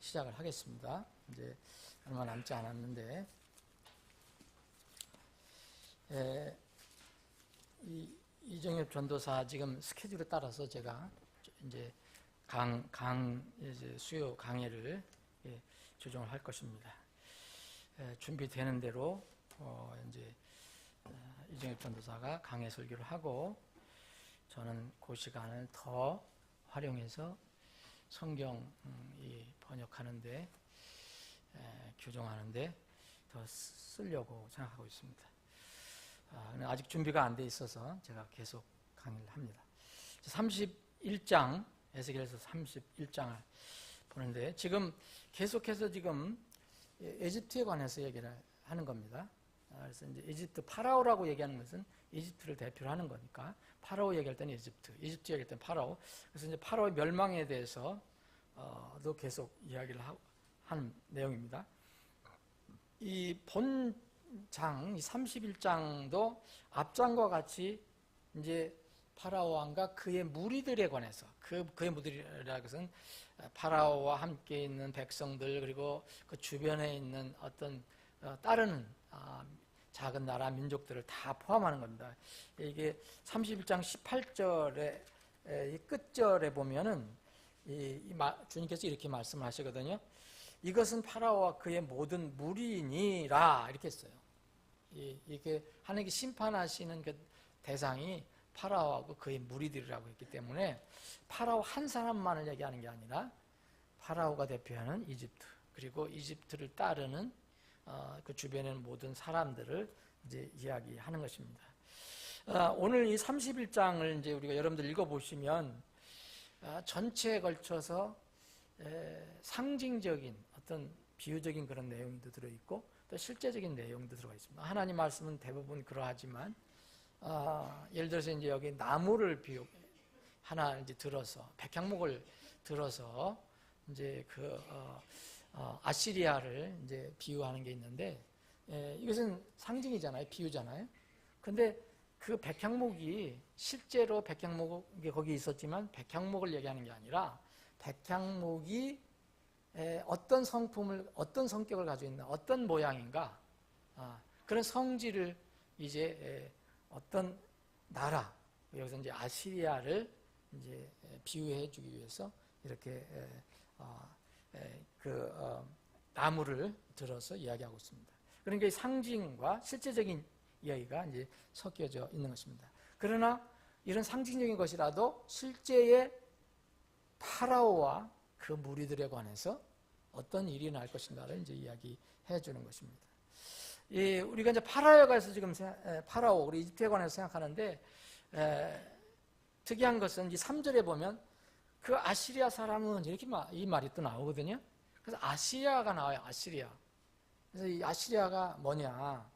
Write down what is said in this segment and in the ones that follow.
시작을 하겠습니다. 이제 얼마 남지 않았는데, 이정엽 전도사 지금 스케줄에 따라서 제가 이제 이제 수요 강의를 조정을 할 것입니다. 준비되는 대로 이제 이정엽 전도사가 강의 설교를 하고, 저는 그 시간을 더 활용해서 성경 번역하는데, 교정하는데 더 쓰려고 생각하고 있습니다. 아직 준비가 안 돼 있어서 제가 계속 강의를 합니다. 31장, 에스겔서 31장을 보는데, 지금 계속해서 지금 에집트에 관해서 얘기를 하는 겁니다. 그래서 이제 에집트 파라오라고 얘기하는 것은 이집트를 대표로 하는 거니까, 파라오 얘기할 때는 이집트 얘기할 때는 파라오. 그래서 이제 파라오의 멸망에 대해서 도 계속 이야기를 하는 내용입니다. 이 본장, 이 31장도 앞장과 같이 이제 파라오 왕과 그의 무리들에 관해서, 그의 무리라는 것은 파라오와 함께 있는 백성들, 그리고 그 주변에 있는 어떤 따르는 작은 나라 민족들을 다 포함하는 겁니다. 이게 31장 18절의 이 끝절에 보면은 주님께서 이렇게 말씀하시거든요. 이것은 파라오와 그의 모든 무리니라, 이렇게 했어요. 이게 하나님께 심판하시는 그 대상이 파라오하고 그의 무리들이라고 했기 때문에, 파라오 한 사람만을 얘기하는 게 아니라 파라오가 대표하는 이집트, 그리고 이집트를 따르는 그 주변에 있는 모든 사람들을 이제 이야기하는 것입니다. 오늘 이 31장을 이제 우리가 여러분들 읽어보시면 전체에 걸쳐서 상징적인 어떤 비유적인 그런 내용도 들어있고, 또 실제적인 내용도 들어가 있습니다. 하나님 말씀은 대부분 그러하지만, 예를 들어서 이제 여기 나무를 하나 이제 들어서, 백향목을 들어서 이제 아시리아를 이제 비유하는 게 있는데, 이것은 상징이잖아요, 비유잖아요. 근데 그 백향목이 실제로 백향목이 거기 있었지만, 백향목을 얘기하는 게 아니라 백향목이 어떤 성품을, 어떤 성격을 가지고 있나, 어떤 모양인가, 그런 성질을 이제 어떤 나라, 여기서 이제 아시리아를 이제 비유해 주기 위해서 이렇게 나무를 들어서 이야기하고 있습니다. 그러니까 이 상징과 실제적인 이야기가 이제 섞여져 있는 것입니다. 그러나 이런 상징적인 것이라도 실제의 파라오와 그 무리들에 관해서 어떤 일이 날 것인가를 이제 이야기해 주는 것입니다. 우리가 이제 파라오에 관해서 지금 파라오, 우리 이집트에 관해서 생각하는데, 특이한 것은 이 3절에 보면 그 아시리아 사람은 이렇게 이 말이 또 나오거든요. 그래서 아시리아가 나와요, 아시리아. 그래서 이 아시리아가 뭐냐,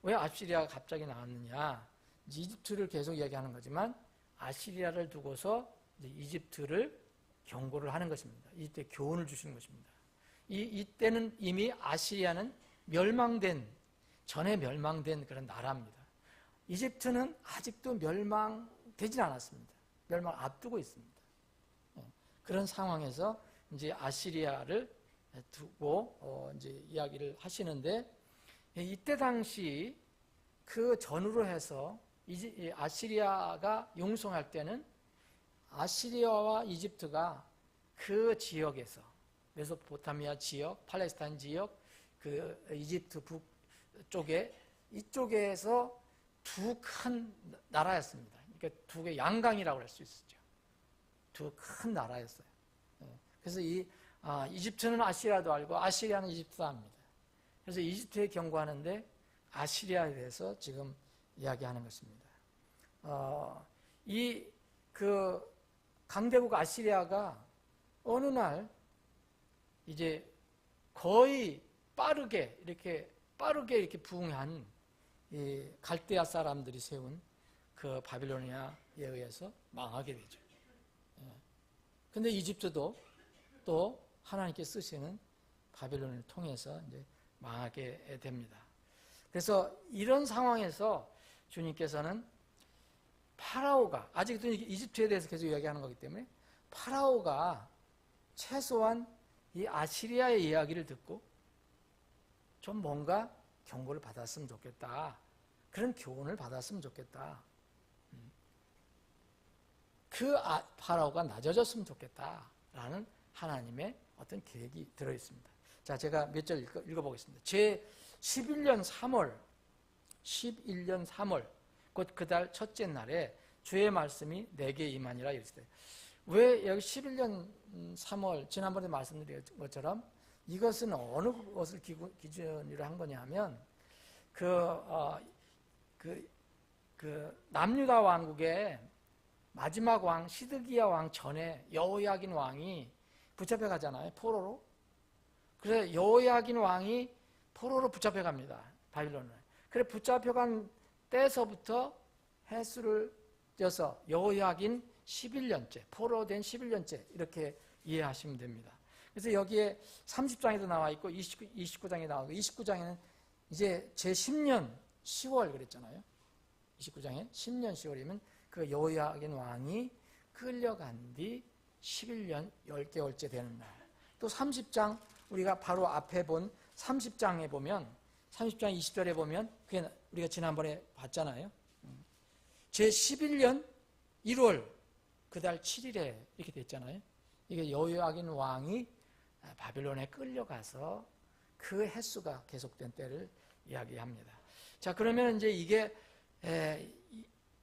왜 아시리아가 갑자기 나왔느냐, 이집트를 계속 이야기하는 거지만 아시리아를 두고서 이집트를 경고를 하는 것입니다. 이때 교훈을 주시는 것입니다. 이때는 이미 아시리아는 전에 멸망된 그런 나라입니다. 이집트는 아직도 멸망되진 않았습니다. 멸망 앞두고 있습니다. 그런 상황에서 이제 아시리아를 두고 이제 이야기를 하시는데, 이때 당시 그 전후로 해서 아시리아가 용성할 때는 아시리아와 이집트가 그 지역에서, 메소포타미아 지역, 팔레스타인 지역, 그 이집트 북쪽에, 이쪽에서 두 큰 나라였습니다. 그러니까 두 개의 양강이라고 할 수 있었죠. 두 큰 나라였어요. 그래서 이집트는 아시리아도 알고 아시리아는 이집트도 압니다. 그래서 이집트에 경고하는데 아시리아에 대해서 지금 이야기하는 것입니다. 강대국 아시리아가 어느 날 이제 거의 빠르게 이렇게 부흥한 이 갈대아 사람들이 세운 그 바빌로니아에 의해서 망하게 되죠. 근데 이집트도 또 하나님께 쓰시는 바빌론을 통해서 이제 망하게 됩니다. 그래서 이런 상황에서 주님께서는 파라오가, 아직도 이집트에 대해서 계속 이야기하는 거기 때문에 파라오가 최소한 이 아시리아의 이야기를 듣고 좀 뭔가 경고를 받았으면 좋겠다. 그런 교훈을 받았으면 좋겠다. 그 파라오가 낮아졌으면 좋겠다라는 하나님의 어떤 계획이 들어있습니다. 자, 제가 몇 절 읽어보겠습니다. 제 11년 3월 곧 그 달 첫째 날에 주의 말씀이 내게 임하니라 이르시되. 왜 여기 11년 3월 지난번에 말씀드린 것처럼 이것은 어느 것을 기준으로 한 거냐면 남유다 왕국의 마지막 왕 시드기야 왕 전에 여호야긴 왕이 붙잡혀 가잖아요. 포로로. 그래서 여호야긴 왕이 포로로 붙잡혀 갑니다. 바빌론을. 그래 붙잡혀간 때서부터 해수를 떼서 여호야긴 11년째, 포로된 11년째 이렇게 이해하시면 됩니다. 그래서 여기에 30장에도 나와 있고 29장에 나오고 29장에는 이제 제 10년 10월 그랬잖아요. 29장에 10년 10월이면 그 여호야긴 왕이 끌려간 뒤 11년 10개월째 되는 날. 또 30장 우리가 바로 앞에 본 30장에 보면 30장 20절에 보면 그게 우리가 지난번에 봤잖아요. 제 11년 1월 그 달 7일에 이렇게 됐잖아요. 이게 여호야긴 왕이 바빌론에 끌려가서 그 횟수가 계속된 때를 이야기합니다. 자, 그러면 이제 이게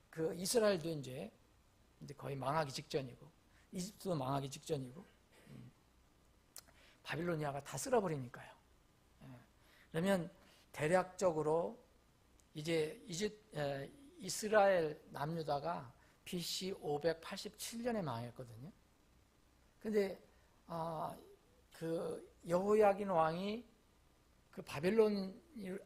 그 이스라엘도 이제 거의 망하기 직전이고 이집트도 망하기 직전이고 바빌로니아가 다 쓸어버리니까요. 그러면 대략적으로 이제 이스라엘 남유다가 BC 587년에 망했거든요. 근데 그 여호야긴 왕이 그 바빌로니아로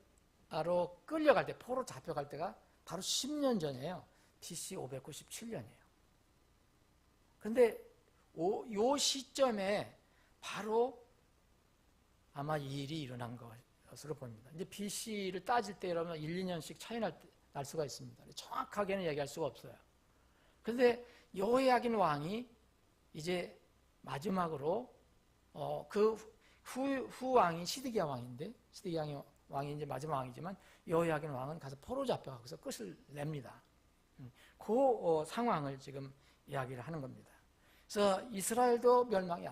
끌려갈 때, 포로 잡혀갈 때가 바로 10년 전이에요. BC 597년이에요. 근데 요 시점에 바로 아마 이 일이 일어난 것으로 보입니다. 이제 BC를 따질 때 여러분 1, 2년씩 차이 날 수가 있습니다. 정확하게는 얘기할 수가 없어요. 그런데 여호야긴 왕이 이제 마지막으로 그 후 왕이 시드기야 왕인데, 시드기야 왕이 이제 마지막 왕이지만 여호야긴 왕은 가서 포로 잡혀가서 끝을 냅니다. 그 상황을 지금 이야기를 하는 겁니다. 그래서 이스라엘도 멸망이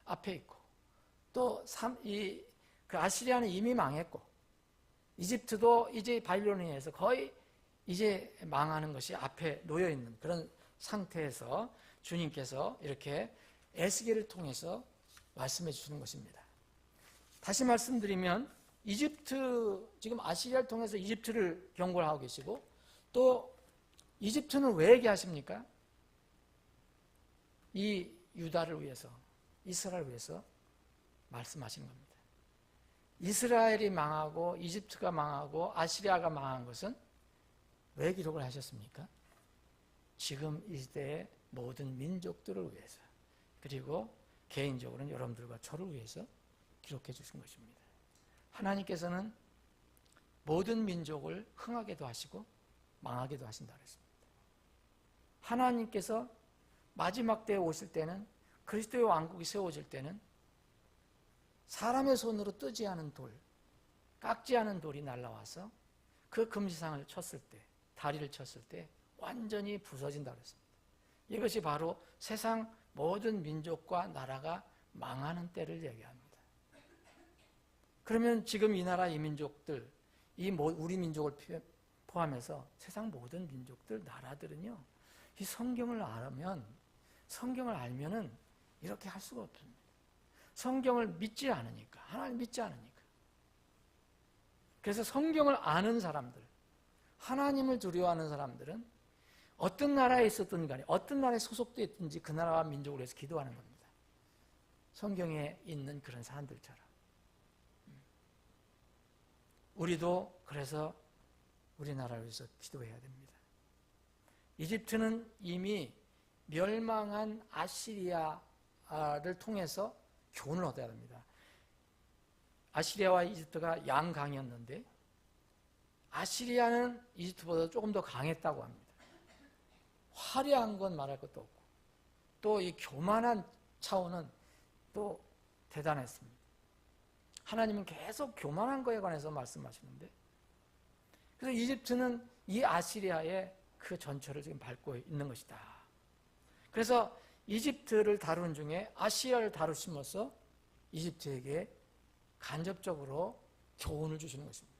앞에 있고, 또 그 아시리아는 이미 망했고, 이집트도 이제 바빌론에 의해서 거의 이제 망하는 것이 앞에 놓여 있는 그런 상태에서 주님께서 이렇게 에스겔을 통해서 말씀해 주시는 것입니다. 다시 말씀드리면 이집트, 지금 아시리아를 통해서 이집트를 경고를 하고 계시고, 또 이집트는 왜 얘기하십니까? 이 유다를 위해서, 이스라엘을 위해서 말씀하시는 겁니다. 이스라엘이 망하고 이집트가 망하고 아시리아가 망한 것은 왜 기록을 하셨습니까? 지금 이 시대의 모든 민족들을 위해서, 그리고 개인적으로는 여러분들과 저를 위해서 기록해 주신 것입니다. 하나님께서는 모든 민족을 흥하게도 하시고 망하게도 하신다 그랬습니다. 하나님께서 마지막 때에 오실 때는, 그리스도의 왕국이 세워질 때는 사람의 손으로 뜨지 않은 돌, 깎지 않은 돌이 날라와서 그 금시상을 쳤을 때, 다리를 쳤을 때 완전히 부서진다 그랬습니다. 이것이 바로 세상 모든 민족과 나라가 망하는 때를 얘기합니다. 그러면 지금 이 나라 이 민족들, 우리 민족을 포함해서 세상 모든 민족들, 나라들은요, 이 성경을 알면은 이렇게 할 수가 없습니다. 성경을 믿지 않으니까, 하나님 믿지 않으니까. 그래서 성경을 아는 사람들, 하나님을 두려워하는 사람들은 어떤 나라에 있었든 간에, 어떤 나라에 소속되어 있든지 그 나라와 민족을 위해서 기도하는 겁니다. 성경에 있는 그런 사람들처럼. 우리도 그래서 우리나라를 위해서 기도해야 됩니다. 이집트는 이미 멸망한 아시리아를 통해서 교훈을 얻어야 됩니다. 아시리아와 이집트가 양강이었는데 아시리아는 이집트보다 조금 더 강했다고 합니다. 화려한 건 말할 것도 없고, 또 이 교만한 차원은 또 대단했습니다. 하나님은 계속 교만한 거에 관해서 말씀하시는데, 그래서 이집트는 이 아시리아의 그 전철을 지금 밟고 있는 것이다. 그래서 이집트를 다루는 중에 아시리아를 다루심으로써 이집트에게 간접적으로 교훈을 주시는 것입니다.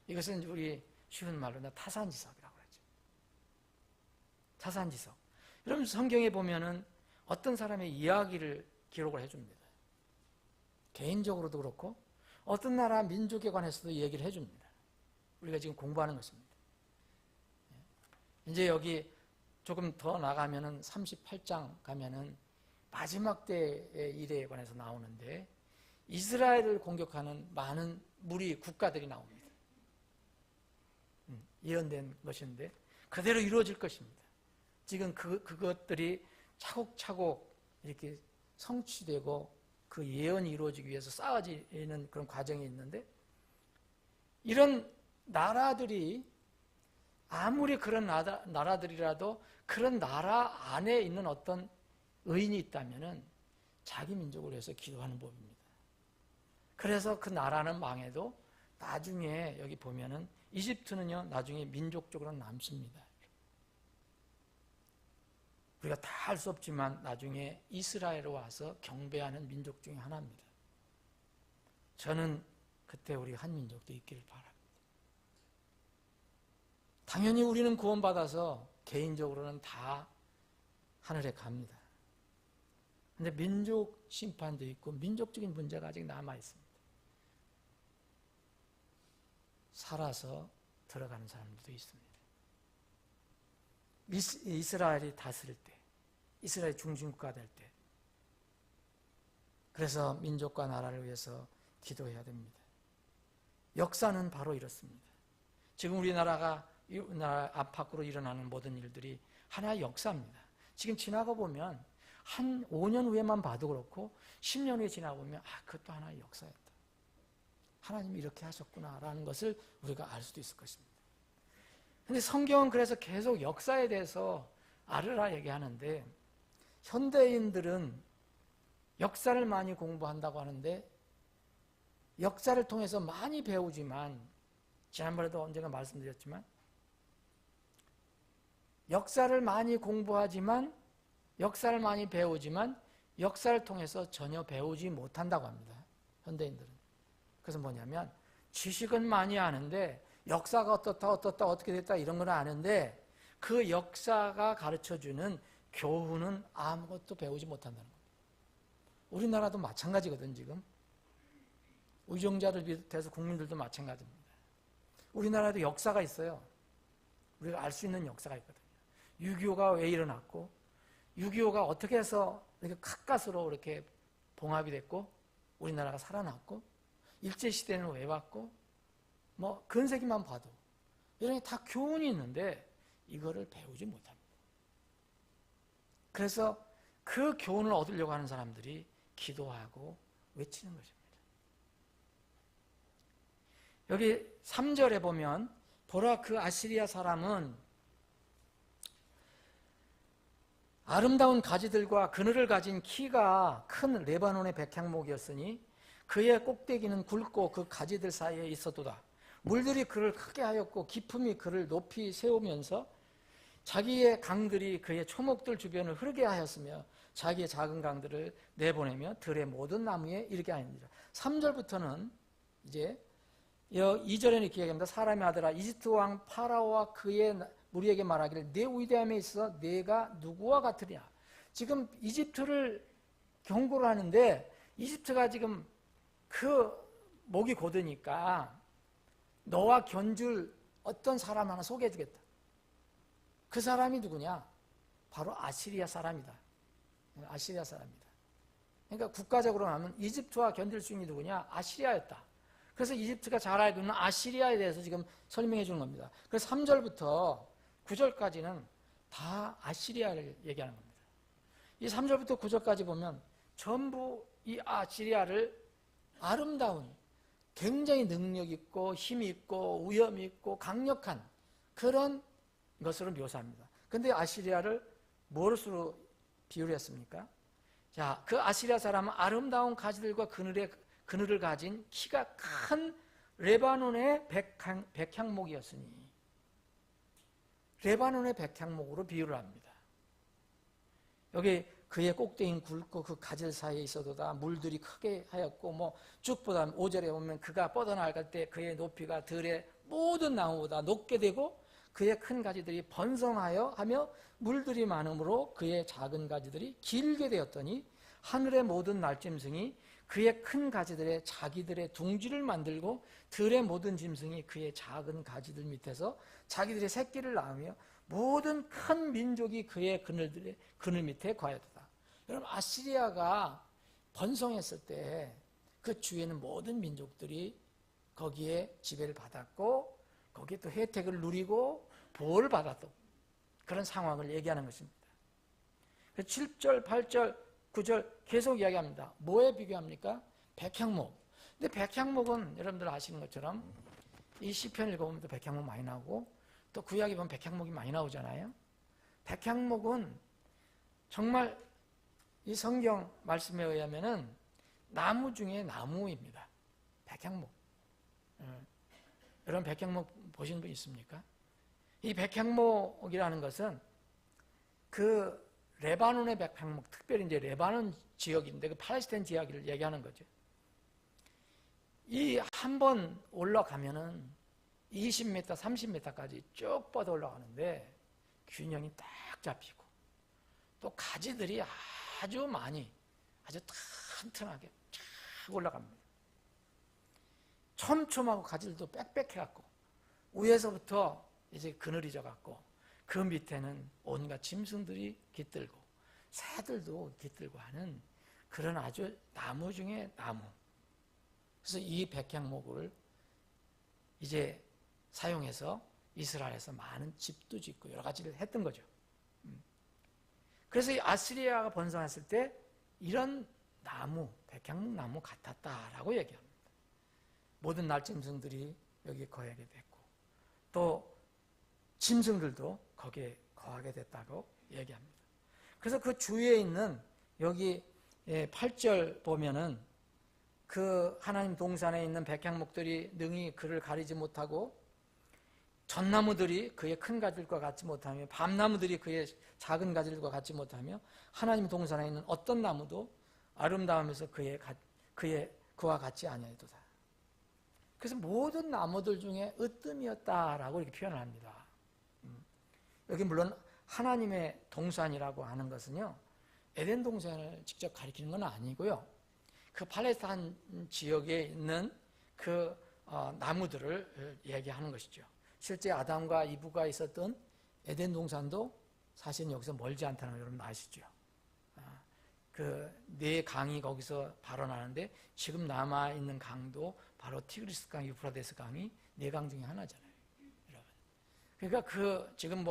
이것은 우리 쉬운 말로 타산지석이라고 그러죠. 타산지석. 여러분 성경에 보면은 어떤 사람의 이야기를 기록을 해줍니다. 개인적으로도 그렇고 어떤 나라 민족에 관해서도 얘기를 해줍니다. 우리가 지금 공부하는 것입니다. 이제 여기 조금 더 나가면은 38장 가면은 마지막 때의 일에 관해서 나오는데 이스라엘을 공격하는 많은 무리 국가들이 나옵니다. 예언된 것인데 그대로 이루어질 것입니다. 지금 그것들이 차곡차곡 이렇게 성취되고 그 예언이 이루어지기 위해서 쌓아지는 그런 과정이 있는데, 이런 나라들이 아무리 그런 나라들이라도 그런 나라 안에 있는 어떤 의인이 있다면은 자기 민족을 위해서 기도하는 법입니다. 그래서 그 나라는 망해도 나중에 여기 보면은 이집트는요 나중에 민족적으로 남습니다. 우리가 다 할 수 없지만 나중에 이스라엘에 와서 경배하는 민족 중에 하나입니다. 저는 그때 우리 한민족도 있기를 바랍니다. 당연히 우리는 구원받아서 개인적으로는 다 하늘에 갑니다. 그런데 민족 심판도 있고 민족적인 문제가 아직 남아 있습니다. 살아서 들어가는 사람들도 있습니다. 이스라엘이 다스릴 때, 이스라엘 중심국가 될 때, 그래서 민족과 나라를 위해서 기도해야 됩니다. 역사는 바로 이렇습니다. 지금 우리나라가 앞으로 일어나는 모든 일들이 하나의 역사입니다. 지금 지나가 보면 한 5년 후에만 봐도 그렇고 10년 후에 지나보면 그것도 하나의 역사였다. 하나님이 이렇게 하셨구나라는 것을 우리가 알 수도 있을 것입니다. 그런데 성경은 그래서 계속 역사에 대해서 알으라 얘기하는데, 현대인들은 역사를 많이 공부한다고 하는데 역사를 통해서 많이 배우지만, 지난번에도 언젠가 말씀드렸지만 역사를 많이 공부하지만, 역사를 많이 배우지만 역사를 통해서 전혀 배우지 못한다고 합니다. 현대인들은. 그래서 뭐냐면 지식은 많이 아는데 역사가 어떻다 어떻게 됐다 이런 건 아는데 그 역사가 가르쳐주는 교훈은 아무것도 배우지 못한다는 겁니다. 우리나라도 마찬가지거든. 지금 의정자를 비롯해서 국민들도 마찬가지입니다. 우리나라도 역사가 있어요. 우리가 알 수 있는 역사가 있거든요. 6.25가 왜 일어났고 6.25가 어떻게 해서 이렇게 가까스로 이렇게 봉합이 됐고 우리나라가 살아났고 일제시대는 왜 왔고 뭐 근세기만 봐도 이런 게 다 교훈이 있는데 이거를 배우지 못합니다. 그래서 그 교훈을 얻으려고 하는 사람들이 기도하고 외치는 것입니다. 여기 3절에 보면 보라 그 아시리아 사람은 아름다운 가지들과 그늘을 가진 키가 큰 레바논의 백향목이었으니 그의 꼭대기는 굵고 그 가지들 사이에 있었도다. 물들이 그를 크게 하였고 기품이 그를 높이 세우면서 자기의 강들이 그의 초목들 주변을 흐르게 하였으며 자기의 작은 강들을 내보내며 들의 모든 나무에 이르게 하였느니라. 3절부터는 이제 2절에는 이렇게 얘기합니다. 사람의 아들아 이집트 왕 파라오와 그의 무리에게 말하기를 내 위대함에 있어 내가 누구와 같으냐. 지금 이집트를 경고를 하는데 이집트가 지금 그 목이 곧으니까 너와 견줄 어떤 사람 하나 소개해 주겠다. 그 사람이 누구냐? 바로 아시리아 사람이다. 아시리아 사람이다. 그러니까 국가적으로 하면 이집트와 견딜 수 있는 누구냐? 아시리아였다. 그래서 이집트가 잘 알고 있는 아시리아에 대해서 지금 설명해 주는 겁니다. 그래서 3절부터 9절까지는 다 아시리아를 얘기하는 겁니다. 이 3절부터 9절까지 보면 전부 이 아시리아를 아름다운 굉장히 능력 있고 힘 있고 위험 있고 강력한 그런 것으로 묘사합니다. 그런데 아시리아를 무엇으로 비유를 했습니까? 자, 그 아시리아 사람은 아름다운 가지들과 그늘을 가진 키가 큰 레바논의 백향목이었으니, 레바논의 백향목으로 비유를 합니다. 여기 그의 꼭대기는 굵고 그 가지 사이에 있어도다 물들이 크게 하였고, 쭉 보다 5절에 보면 그가 뻗어나갈 때 그의 높이가 들의 모든 나무보다 높게 되고 그의 큰 가지들이 번성하여 하며 물들이 많으므로 그의 작은 가지들이 길게 되었더니 하늘의 모든 날짐승이 그의 큰 가지들에 자기들의 둥지를 만들고 들의 모든 짐승이 그의 작은 가지들 밑에서 자기들의 새끼를 낳으며 모든 큰 민족이 그의 그늘 밑에 거하였다. 여러분, 아시리아가 번성했을 때 그 주위에는 모든 민족들이 거기에 지배를 받았고 거기에 또 혜택을 누리고 보호를 받았던 그런 상황을 얘기하는 것입니다. 7절, 8절, 9절 계속 이야기합니다. 뭐에 비교합니까? 백향목. 근데 백향목은 여러분들 아시는 것처럼 이 시편 읽어보면 또 백향목 많이 나오고 또 구약에 보면 백향목이 많이 나오잖아요. 백향목은 정말 이 성경 말씀에 의하면은 나무 중에 나무입니다. 백향목. 여러분 백향목 보신 분 있습니까? 이 백향목이라는 것은 그 레바논의 백향목, 특별히 이제 레바논 지역인데 그 팔레스타인 지역을 얘기하는 거죠. 이 한 번 올라가면은 20m, 30m까지 쭉 뻗어 올라가는데 균형이 딱 잡히고 또 가지들이 아주 많이, 아주 튼튼하게 쫙 올라갑니다. 촘촘하고 가지들도 빽빽해갖고 위에서부터 이제 그늘이 져갖고 그 밑에는 온갖 짐승들이 깃들고 새들도 깃들고 하는 그런 아주 나무 중에 나무. 그래서 이 백향목을 이제 사용해서 이스라엘에서 많은 집도 짓고 여러 가지를 했던 거죠. 그래서 이 아시리아가 번성했을 때 이런 나무, 백향목 나무 같았다라고 얘기합니다. 모든 날짐승들이 여기 거하게 됐고 또 짐승들도 거기에 거하게 됐다고 얘기합니다. 그래서 그 주위에 있는 여기 8절 보면은 그 하나님 동산에 있는 백향목들이 능히 그를 가리지 못하고 전나무들이 그의 큰 가지들과 같지 못하며 밤나무들이 그의 작은 가지들과 같지 못하며 하나님 동산에 있는 어떤 나무도 아름다우면서 그와 같지 아니하도다. 그래서 모든 나무들 중에 으뜸이었다라고 이렇게 표현을 합니다. 여기 물론 하나님의 동산이라고 하는 것은요, 에덴 동산을 직접 가리키는 건 아니고요. 그 팔레스타인 지역에 있는 그 나무들을 얘기하는 것이죠. 실제 아담과 이브가 있었던 에덴 동산도 사실은 여기서 멀지 않다는 걸 여러분 아시죠? 그 네 강이 거기서 발원하는데 지금 남아있는 강도 바로 티그리스 강, 유프라데스 강이 네 강 중에 하나잖아요. 여러분. 그러니까 그 지금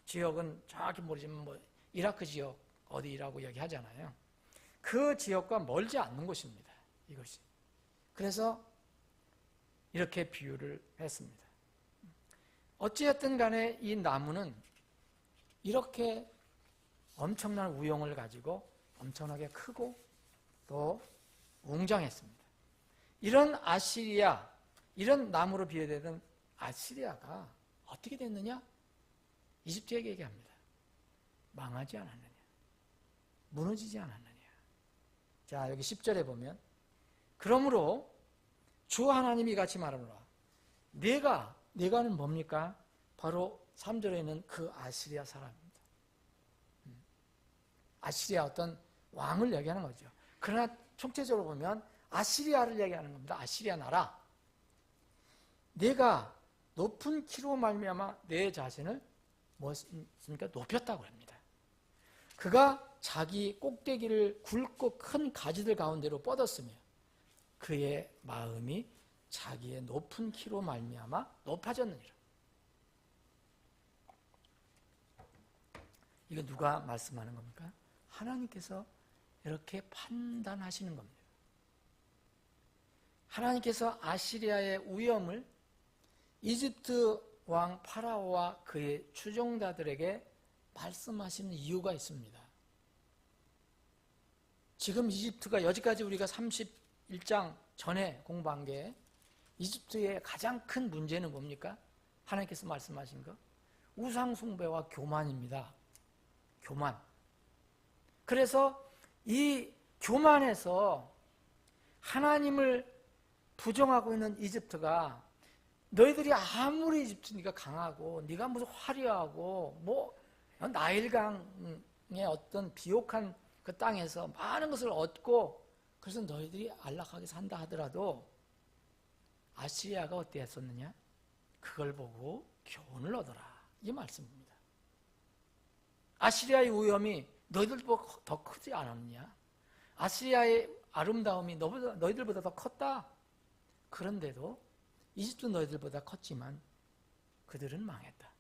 지역은 정확히 모르지만 이라크 지역 어디라고 얘기하잖아요. 그 지역과 멀지 않는 곳입니다. 이것이. 그래서 이렇게 비유를 했습니다. 어찌됐든 간에 이 나무는 이렇게 엄청난 우용을 가지고 엄청나게 크고 또 웅장했습니다. 이런 아시리아, 이런 나무로 비유되던 아시리아가 어떻게 됐느냐? 이집트에게 얘기합니다. 망하지 않았느냐? 무너지지 않았느냐? 자, 여기 10절에 보면 그러므로 주 하나님이 같이 말하노라. 내가는 뭡니까? 바로 3절에 있는 그 아시리아 사람입니다. 아시리아 어떤 왕을 얘기하는 거죠. 그러나 총체적으로 보면 아시리아를 얘기하는 겁니다. 아시리아 나라. 내가 높은 키로 말미암아 내 자신을 무엇입니까? 높였다고 합니다. 그가 자기 꼭대기를 굵고 큰 가지들 가운데로 뻗었으며 그의 마음이 자기의 높은 키로 말미암아 높아졌느니라. 이거 누가 말씀하는 겁니까? 하나님께서 이렇게 판단하시는 겁니다. 하나님께서 아시리아의 위엄을 이집트 왕 파라오와 그의 추종자들에게 말씀하시는 이유가 있습니다. 지금 이집트가 여지까지 우리가 31장 전에 공부한 게 이집트의 가장 큰 문제는 뭡니까? 하나님께서 말씀하신 거 우상 숭배와 교만입니다. 교만. 그래서 이 교만에서 하나님을 부정하고 있는 이집트가 너희들이 아무리 이집트니까 강하고 네가 무슨 화려하고 뭐 나일강의 어떤 비옥한 그 땅에서 많은 것을 얻고 그래서 너희들이 안락하게 산다 하더라도 아시리아가 어땠었느냐? 그걸 보고 교훈을 얻어라. 이 말씀입니다. 아시리아의 위엄이 너희들보다 더 크지 않았느냐? 아시리아의 아름다움이 너희들보다 더 컸다. 그런데도 이집트 너희들보다 컸지만 그들은 망했다.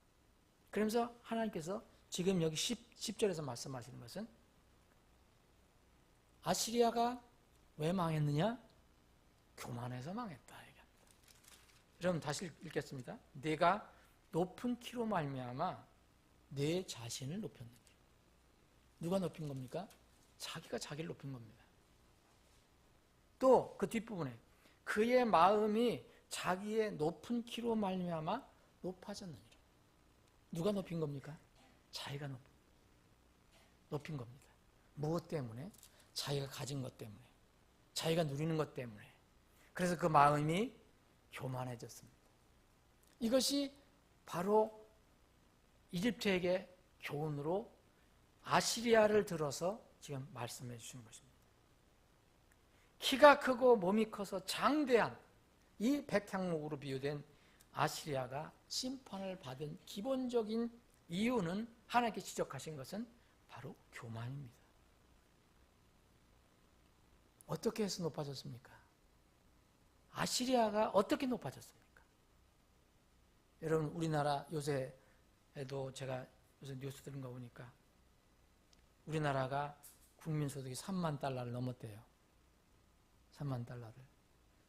그러면서 하나님께서 지금 여기 10절에서 말씀하시는 것은 아시리아가 왜 망했느냐? 교만해서 망했다. 여러분 다시 읽겠습니다. 내가 높은 키로 말미암아 내 자신을 높였느니. 누가 높인 겁니까? 자기가 자기를 높인 겁니다. 또 그 뒷부분에 그의 마음이 자기의 높은 키로 말미암아 높아졌느니라. 누가 높인 겁니까? 자기가 높인 겁니다. 무엇 때문에? 자기가 가진 것 때문에, 자기가 누리는 것 때문에. 그래서 그 마음이 교만해졌습니다. 이것이 바로 이집트에게 교훈으로 아시리아를 들어서 지금 말씀해 주시는 것입니다. 키가 크고 몸이 커서 장대한 이 백향목으로 비유된 아시리아가 심판을 받은 기본적인 이유는 하나님께 지적하신 것은 바로 교만입니다. 어떻게 해서 높아졌습니까? 아시리아가 어떻게 높아졌습니까? 여러분 우리나라 요새에도 제가 요새 뉴스 들은 거 보니까 우리나라가 국민소득이 3만 달러를 넘었대요. 3만 달러를.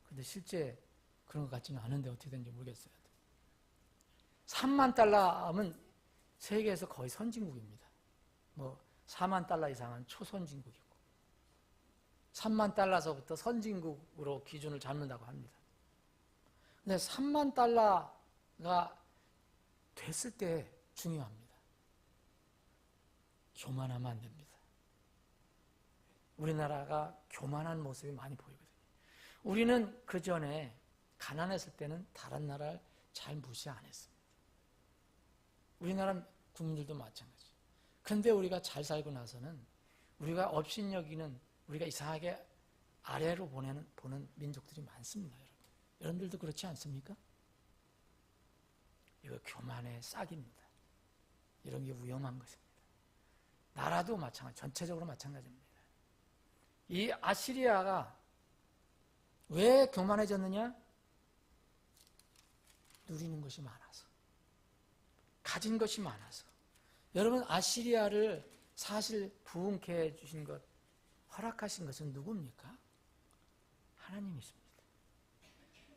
근데 실제 그런 것 같지는 않은데 어떻게 되는지 모르겠어요. 3만 달러 하면 세계에서 거의 선진국입니다. 뭐 4만 달러 이상은 초선진국이고 3만 달러서부터 선진국으로 기준을 잡는다고 합니다. 근데 3만 달러가 됐을 때 중요합니다. 교만하면 안 됩니다. 우리나라가 교만한 모습이 많이 보이거든요. 우리는 그 전에 가난했을 때는 다른 나라를 잘 무시 안 했습니다. 우리나라 국민들도 마찬가지예요. 그런데 우리가 잘 살고 나서는 우리가 업신여기는 우리가 이상하게 아래로 보는 민족들이 많습니다. 여러분들도 그렇지 않습니까? 이거 교만의 싹입니다. 이런 게 위험한 것입니다. 나라도 마찬가지, 전체적으로 마찬가지입니다. 이 아시리아가 왜 교만해졌느냐? 누리는 것이 많아서, 가진 것이 많아서. 여러분 아시리아를 사실 부흥케 해주신 것, 허락하신 것은 누굽니까? 하나님이십니다.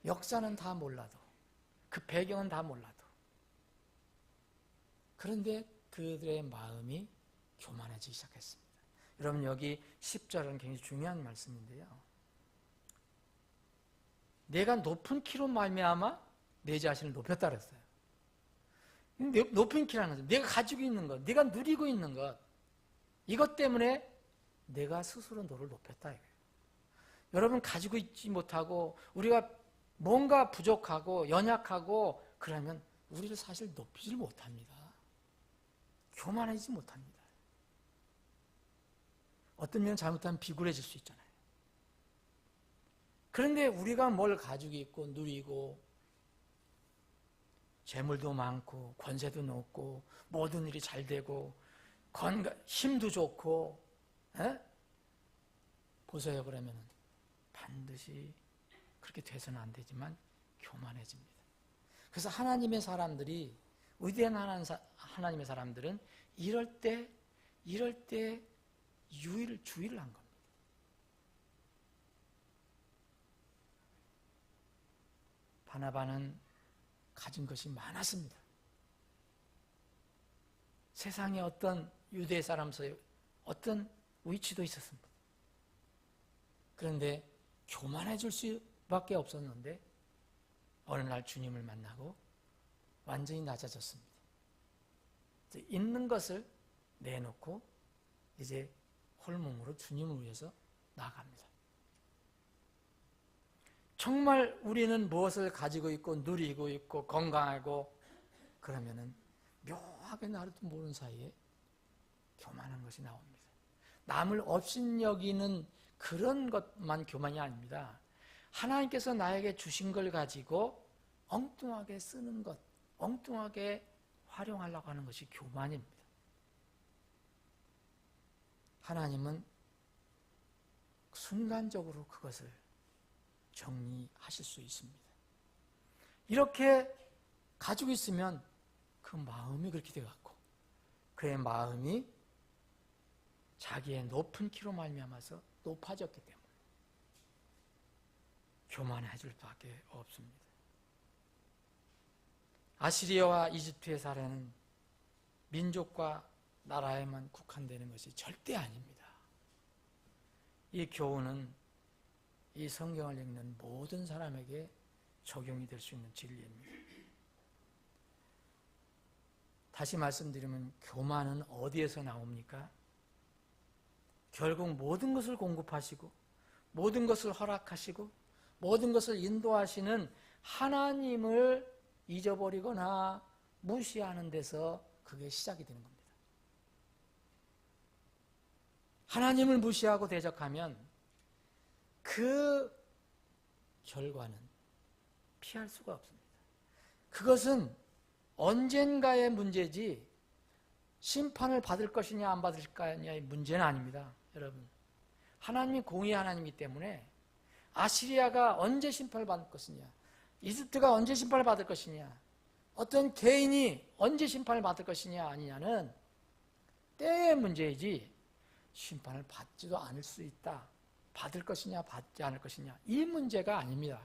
역사는 다 몰라도, 그 배경은 다 몰라도, 그런데 그들의 마음이 교만해지기 시작했습니다. 여러분 여기 10절은 굉장히 중요한 말씀인데요. 내가 높은 키로 말미암아 내 자신을 높였다 그랬어요. 높은 키라는 것은 내가 가지고 있는 것, 내가 누리고 있는 것, 이것 때문에 내가 스스로 너를 높였다 이거예요. 여러분 가지고 있지 못하고 우리가 뭔가 부족하고 연약하고 그러면 우리를 사실 높이질 못합니다. 교만하지 못합니다. 어떤 면은 잘못하면 비굴해질 수 있잖아요. 그런데 우리가 뭘 가지고 있고 누리고 재물도 많고 권세도 높고 모든 일이 잘 되고 힘도 좋고 보세요. 그러면 반드시 그렇게 돼서는 안 되지만 교만해집니다. 그래서 하나님의 사람들이 위대한 하나님의 사람들은 이럴 때 주의를 한 겁니다. 바나바는 가진 것이 많았습니다. 세상에 어떤 유대 사람서의 어떤 위치도 있었습니다. 그런데 교만해질 수밖에 없었는데 어느 날 주님을 만나고 완전히 낮아졌습니다. 있는 것을 내놓고 이제 홀몸으로 주님을 위해서 나아갑니다. 정말 우리는 무엇을 가지고 있고 누리고 있고 건강하고 그러면은 묘하게 나도 모르는 사이에 교만한 것이 나옵니다. 남을 업신여기는 그런 것만 교만이 아닙니다. 하나님께서 나에게 주신 걸 가지고 엉뚱하게 쓰는 것, 엉뚱하게 활용하려고 하는 것이 교만입니다. 하나님은 순간적으로 그것을 정리하실 수 있습니다. 이렇게 가지고 있으면 그 마음이 그렇게 되어갖고 그의 마음이 자기의 높은 키로 말미암아서 높아졌기 때문에 교만해질 수밖에 없습니다. 아시리아와 이집트의 사례는 민족과 나라에만 국한되는 것이 절대 아닙니다. 이 교훈은 이 성경을 읽는 모든 사람에게 적용이 될 수 있는 진리입니다. 다시 말씀드리면 교만은 어디에서 나옵니까? 결국 모든 것을 공급하시고 모든 것을 허락하시고 모든 것을 인도하시는 하나님을 잊어버리거나 무시하는 데서 그게 시작이 되는 겁니다. 하나님을 무시하고 대적하면 그 결과는 피할 수가 없습니다. 그것은 언젠가의 문제지 심판을 받을 것이냐 안 받을 것이냐의 문제는 아닙니다. 여러분, 하나님이 공의의 하나님이기 때문에 아시리아가 언제 심판을 받을 것이냐, 이집트가 언제 심판을 받을 것이냐, 어떤 개인이 언제 심판을 받을 것이냐 아니냐는 때의 문제이지 심판을 받지도 않을 수 있다, 받을 것이냐 받지 않을 것이냐 이 문제가 아닙니다.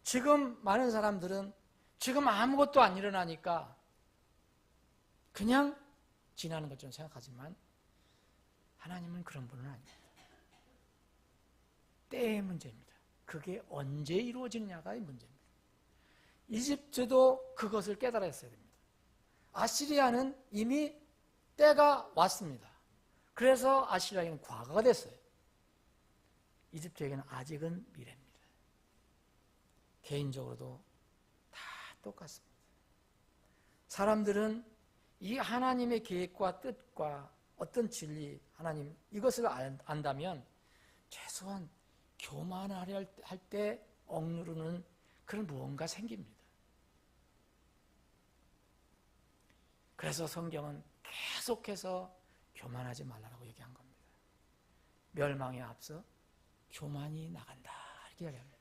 지금 많은 사람들은 지금 아무것도 안 일어나니까 그냥 지나는 것처럼 생각하지만 하나님은 그런 분은 아닙니다. 때의 문제입니다. 그게 언제 이루어지느냐가 문제입니다. 이집트도 그것을 깨달아야 됩니다. 아시리아는 이미 때가 왔습니다. 그래서 아시리아에게는 과거가 됐어요. 이집트에게는 아직은 미래입니다. 개인적으로도 다 똑같습니다. 사람들은 이 하나님의 계획과 뜻과 어떤 진리, 하나님 이것을 안다면 최소한 교만하려 할 때 억누르는 그런 무언가 생깁니다. 그래서 성경은 계속해서 교만하지 말라고 얘기한 겁니다. 멸망에 앞서 교만이 나간다 이렇게 얘기합니다.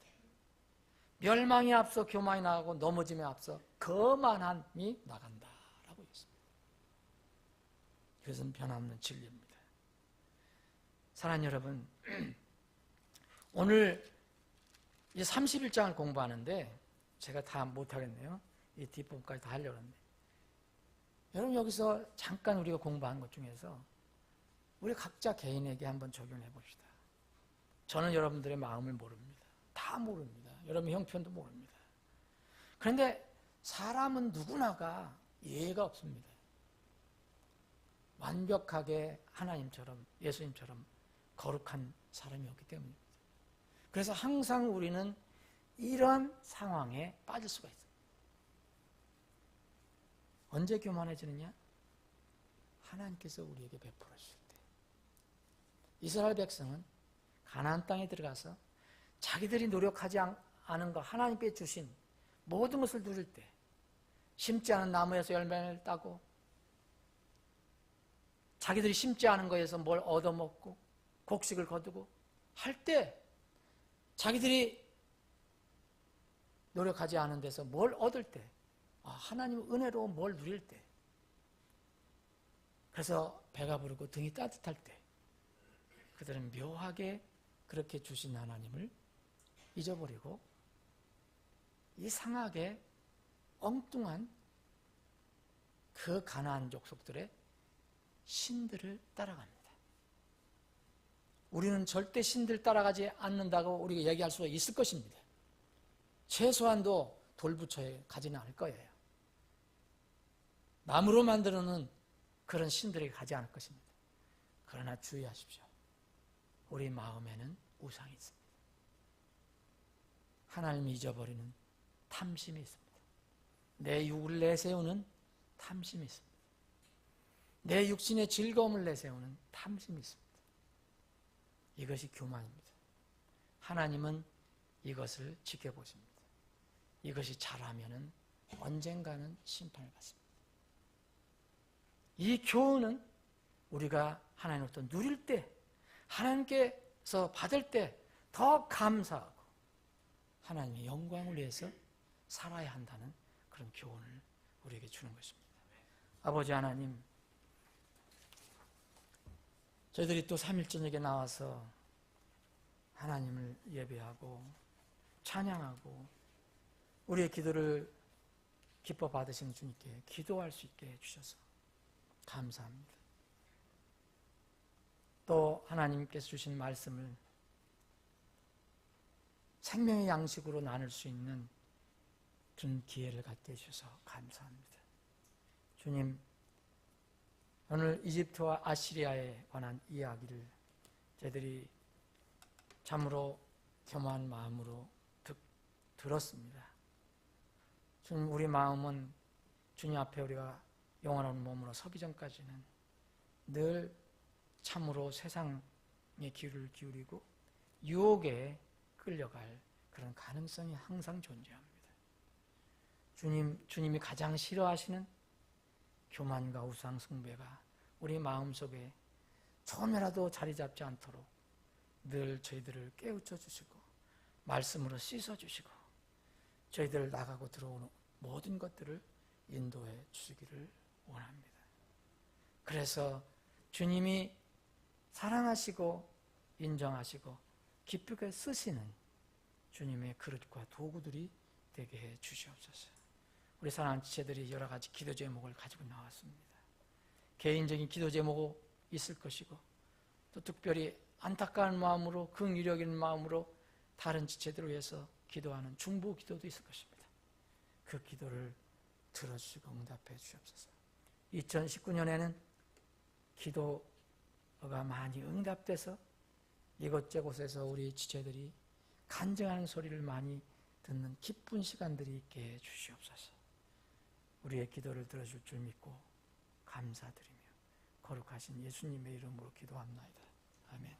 멸망에 앞서 교만이 나가고 넘어짐에 앞서 거만함이 나간다라고 했습니다. 그것은 변함없는 진리입니다. 사랑하는 여러분, 오늘 이 31장을 공부하는데 제가 다 못하겠네요. 이 뒷부분까지 다 하려고 하는데 여러분 여기서 잠깐 우리가 공부한 것 중에서 우리 각자 개인에게 한번 적용해 봅시다. 저는 여러분들의 마음을 모릅니다. 다 모릅니다. 여러분 형편도 모릅니다. 그런데 사람은 누구나가 예외가 없습니다. 완벽하게 하나님처럼 예수님처럼 거룩한 사람이 없기 때문입니다. 그래서 항상 우리는 이런 상황에 빠질 수가 있습니다. 언제 교만해지느냐? 하나님께서 우리에게 베풀어 주실 때. 이스라엘 백성은 가나안 땅에 들어가서 자기들이 노력하지 않은 것, 하나님께 주신 모든 것을 누릴 때, 심지 않은 나무에서 열매를 따고 자기들이 심지 않은 것에서 뭘 얻어먹고 곡식을 거두고 할 때, 자기들이 노력하지 않은 데서 뭘 얻을 때, 하나님 은혜로 뭘 누릴 때, 그래서 배가 부르고 등이 따뜻할 때 그들은 묘하게 그렇게 주신 하나님을 잊어버리고 이상하게 엉뚱한 그 가나안 족속들의 신들을 따라갑니다. 우리는 절대 신들 따라가지 않는다고 우리가 얘기할 수가 있을 것입니다. 최소한도 돌부처에 가지는 않을 거예요. 나무로 만들어놓은 그런 신들에게 가지 않을 것입니다. 그러나 주의하십시오. 우리 마음에는 우상이 있습니다. 하나님을 잊어버리는 탐심이 있습니다. 내 육을 내세우는 탐심이 있습니다. 내 육신의 즐거움을 내세우는 탐심이 있습니다. 이것이 교만입니다. 하나님은 이것을 지켜보십니다. 이것이 잘하면은 언젠가는 심판을 받습니다. 이 교훈은 우리가 하나님으로부터 누릴 때, 하나님께서 받을 때 더 감사하고 하나님의 영광을 위해서 살아야 한다는 그런 교훈을 우리에게 주는 것입니다. 아버지 하나님, 저희들이 또 3일 저녁에 나와서 하나님을 예배하고 찬양하고 우리의 기도를 기뻐 받으시는 주님께 기도할 수 있게 해주셔서 감사합니다. 또 하나님께서 주신 말씀을 생명의 양식으로 나눌 수 있는 그런 기회를 갖게 해주셔서 감사합니다. 주님, 오늘 이집트와 아시리아에 관한 이야기를 저희들이 참으로 겸허한 마음으로 들었습니다. 주님, 우리 마음은 주님 앞에 우리가 영원한 몸으로 서기 전까지는 늘 참으로 세상의 귀를 기울이고 유혹에 끌려갈 그런 가능성이 항상 존재합니다. 주님이 가장 싫어하시는 교만과 우상 숭배가 우리 마음속에 조금이라도 자리 잡지 않도록 늘 저희들을 깨우쳐 주시고 말씀으로 씻어 주시고 저희들 나가고 들어오는 모든 것들을 인도해 주시기를 원합니다. 그래서 주님이 사랑하시고 인정하시고 기쁘게 쓰시는 주님의 그릇과 도구들이 되게 해 주시옵소서. 우리 사랑하는 지체들이 여러 가지 기도 제목을 가지고 나왔습니다. 개인적인 기도 제목이 있을 것이고 또 특별히 안타까운 마음으로 긍휼히 마음으로 다른 지체들을 위해서 기도하는 중보 기도도 있을 것입니다. 그 기도를 들어주시고 응답해 주시옵소서. 2019년에는 기도가 많이 응답돼서 이곳저곳에서 우리 지체들이 간증하는 소리를 많이 듣는 기쁜 시간들이 있게 해 주시옵소서. 우리의 기도를 들어줄 줄 믿고 감사드리며 거룩하신 예수님의 이름으로 기도합나이다. 아멘.